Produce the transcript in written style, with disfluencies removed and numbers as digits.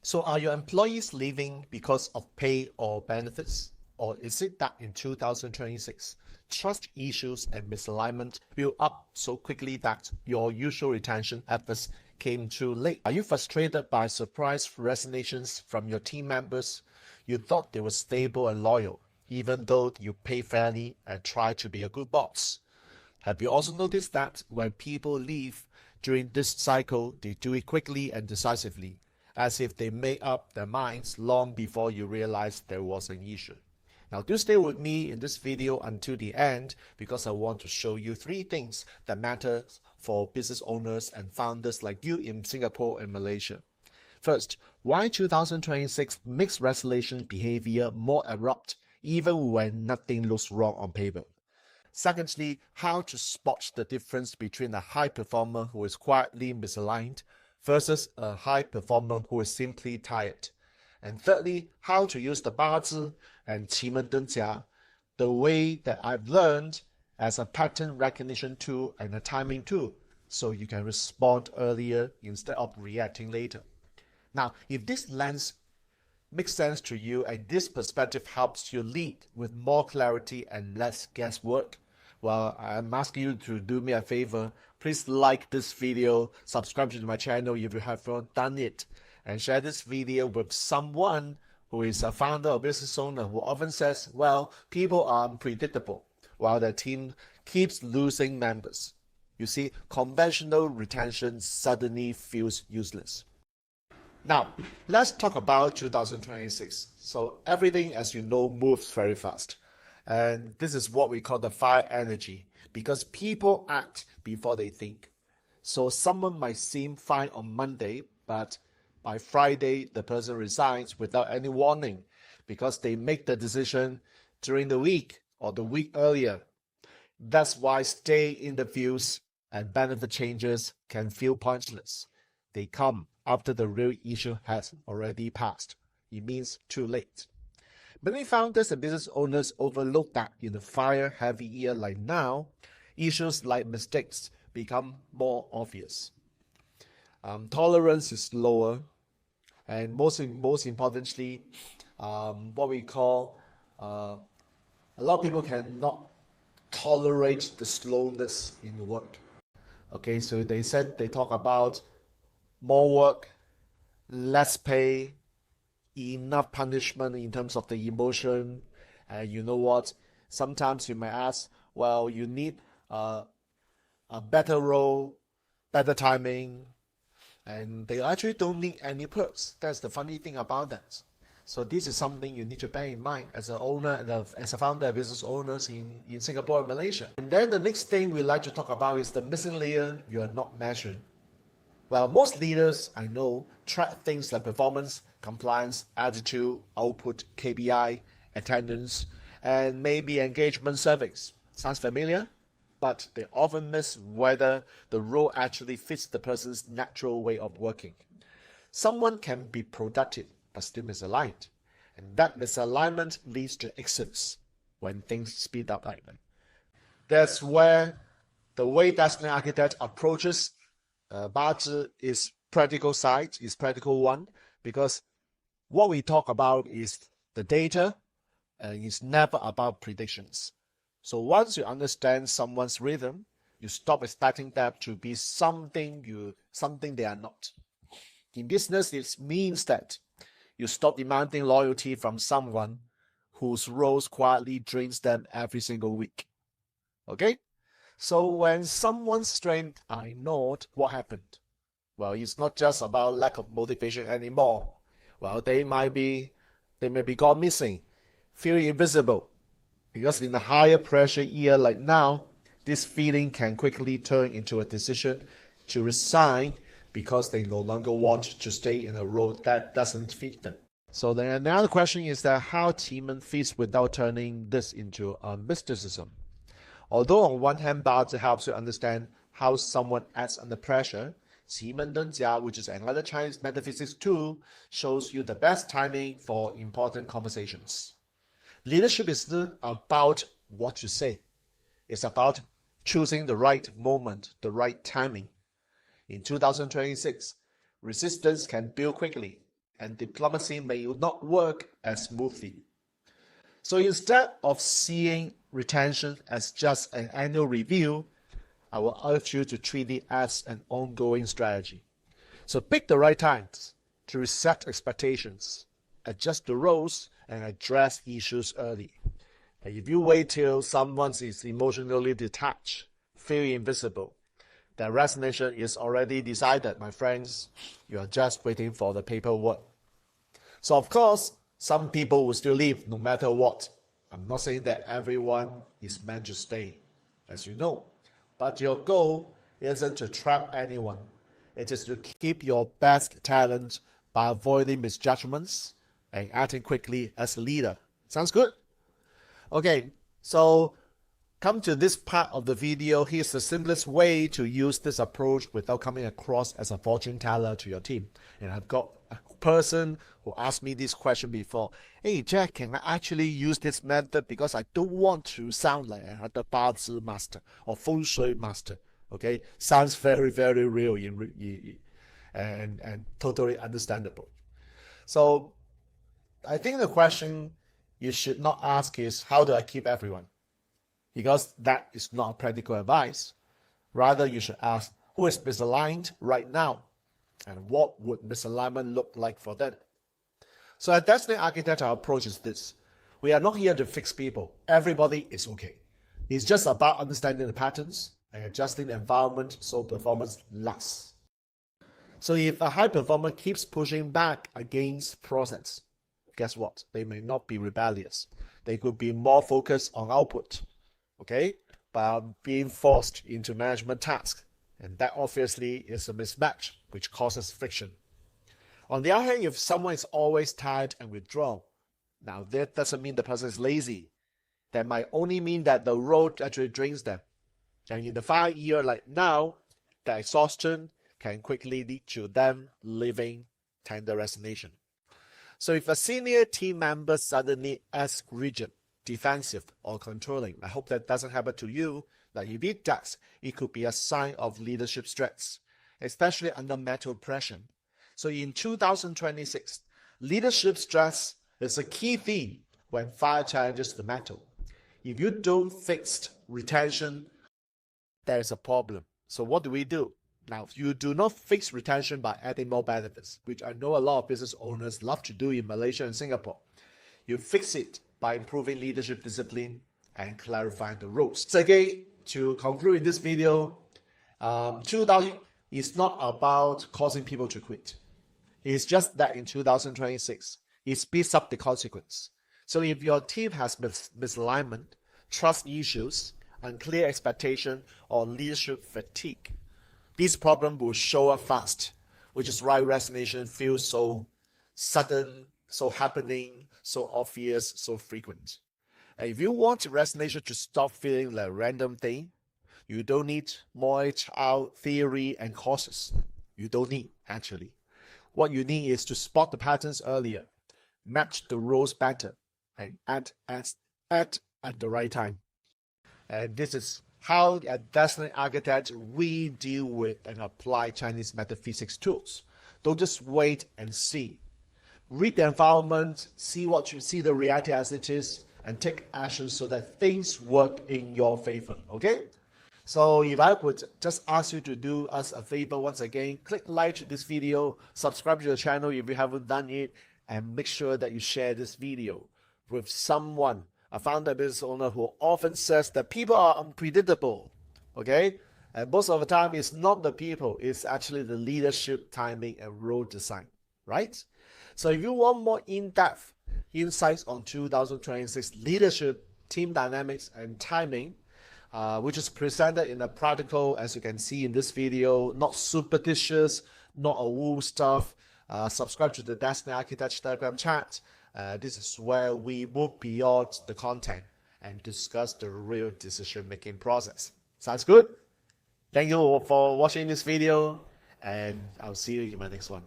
So are your employees leaving because of pay or benefits? Or is it that in 2026, trust issues and misalignment build up so quickly that your usual retention efforts came too late? Are you frustrated by surprise resignations from your team members? You thought they were stable and loyal, even though you pay fairly and try to be a good boss. Have you also noticed that when people leave during this cycle, they do it quickly and decisively, as if they made up their minds long before you realized there was an issue? Now do stay with me in this video until the end, because I want to show you 3 things that matter for business owners and founders like you in Singapore and Malaysia. First, why 2026 makes resolution behavior more abrupt even when nothing looks wrong on paper. Secondly, how to spot the difference between a high performer who is quietly misaligned versus a high performer who is simply tired. And thirdly, how to use the 八字 and 奇门遁甲, the way that I've learned, as a pattern recognition tool and a timing tool, so you can respond earlier instead of reacting later. Now, if this lens makes sense to you and this perspective helps you lead with more clarity and less guesswork, well, I'm asking you to do me a favor. Please like this video, subscribe to my channel if you have not done it, and share this video with someone who is a founder or business owner who often says, well, people are unpredictable while their team keeps losing members. You see, conventional retention suddenly feels useless. Now, let's talk about 2026. So everything, as you know, moves very fast. And this is what we call the fire energy, because people act before they think. So someone might seem fine on Monday, but by Friday, the person resigns without any warning because they make the decision during the week or the week earlier. That's why stay interviews and benefit changes can feel pointless. They come after the real issue has already passed. It means too late. Many founders and business owners overlook that in a fire-heavy year like now, issues like mistakes become more obvious. Tolerance is lower, and most importantly, what we call a lot of people cannot tolerate the slowness in work. Okay, so they talk about more work, less pay, enough punishment in terms of the emotion. And you know what? Sometimes you may ask, well, you need a better role, better timing, and they actually don't need any perks. That's the funny thing about that. So this is something you need to bear in mind as an owner and as a founder of business owners in Singapore and Malaysia. And then the next thing we like to talk about is the missing layer you are not measuring. Well, most leaders I know track things like performance, compliance, attitude, output, KPI, attendance, and maybe engagement surveys. Sounds familiar? But they often miss whether the role actually fits the person's natural way of working. Someone can be productive but still misaligned, and that misalignment leads to exits when things speed up like that. That's where the way Destiny Architect approaches 八字 is practical side, is practical one, because what we talk about is the data, and it's never about predictions. So once you understand someone's rhythm, you stop expecting them to be something they are not. In business, it means that you stop demanding loyalty from someone whose roles quietly drains them every single week. Okay? So when someone's strengths are ignored, what happened? Well, it's not just about lack of motivation anymore. Well, they may be gone missing, feeling invisible. Because in a higher pressure year like now, this feeling can quickly turn into a decision to resign because they no longer want to stay in a role that doesn't fit them. So then another question is that how Timon fits without turning this into a mysticism. Although on one hand, Bazi helps you understand how someone acts under pressure, 奇门遁甲, which is another Chinese metaphysics tool, shows you the best timing for important conversations. Leadership is not about what you say. It's about choosing the right moment, the right timing. In 2026, resistance can build quickly, and diplomacy may not work as smoothly. So instead of seeing retention as just an annual review, I will urge you to treat it as an ongoing strategy. So pick the right times to reset expectations, adjust the roles, and address issues early. And if you wait till someone is emotionally detached, feel invisible, the resignation is already decided, my friends. You are just waiting for the paperwork. So of course, some people will still leave no matter what. I'm not saying that everyone is meant to stay, as you know. But your goal isn't to trap anyone. It is to keep your best talent by avoiding misjudgments and acting quickly as a leader. Sounds good? Okay, so come to this part of the video. Here's the simplest way to use this approach without coming across as a fortune teller to your team. And I've got a person who asked me this question before. Hey Jack, can I actually use this method because I don't want to sound like another 八字 master or 风水 master? Okay, sounds very, very real and totally understandable. So I think the question you should not ask is, how do I keep everyone? Because that is not practical advice. Rather, you should ask, who is misaligned right now? And what would misalignment look like for them? So at Destiny Architect, our approach is this. We are not here to fix people. Everybody is okay. It's just about understanding the patterns and adjusting the environment so performance lasts. So if a high performer keeps pushing back against process, guess what? They may not be rebellious. They could be more focused on output, okay, by being forced into management tasks. And that obviously is a mismatch, which causes friction. On the other hand, if someone is always tired and withdrawn, now that doesn't mean the person is lazy. That might only mean that the road actually drains them. And in the 5 year like now, the exhaustion can quickly lead to them leaving tender resignation. So if a senior team member suddenly acts rigid, defensive, or controlling, I hope that doesn't happen to you. That if it does, it could be a sign of leadership stress, especially under mental pressure. So in 2026, leadership stress is a key theme when fire challenges the metal. If you don't fix retention, there's a problem. So what do? Now, you do not fix retention by adding more benefits, which I know a lot of business owners love to do in Malaysia and Singapore. You fix it by improving leadership discipline and clarifying the roles. So again, to conclude in this video, 2000 is not about causing people to quit. It's just that in 2026, it speeds up the consequence. So if your team has misalignment, trust issues, unclear expectation, or leadership fatigue, this problem will show up fast, which is why resignation feels so sudden, so happening, so obvious, so frequent. And if you want resignation to stop feeling like a random thing, you don't need more HR theory and courses. You don't need, actually. What you need is to spot the patterns earlier, match the roles better, and act at the right time. And this is how at Destiny Architect we deal with and apply Chinese metaphysics tools. Don't just wait and see. Read the environment, see the reality as it is, and take action so that things work in your favor. Okay? So if I would just ask you to do us a favor once again, click like to this video, subscribe to the channel if you haven't done it, and make sure that you share this video with someone, a founder business owner who often says that people are unpredictable. Okay? And most of the time, it's not the people, it's actually the leadership, timing, and role design. Right? So if you want more in-depth insights on 2026 leadership, team dynamics, and timing, which is presented in a practical, as you can see in this video, not superstitious, not a woo stuff. Subscribe to the Destiny Architect Telegram chat. This is where we move beyond the content and discuss the real decision-making process. Sounds good? Thank you for watching this video, and I'll see you in my next one.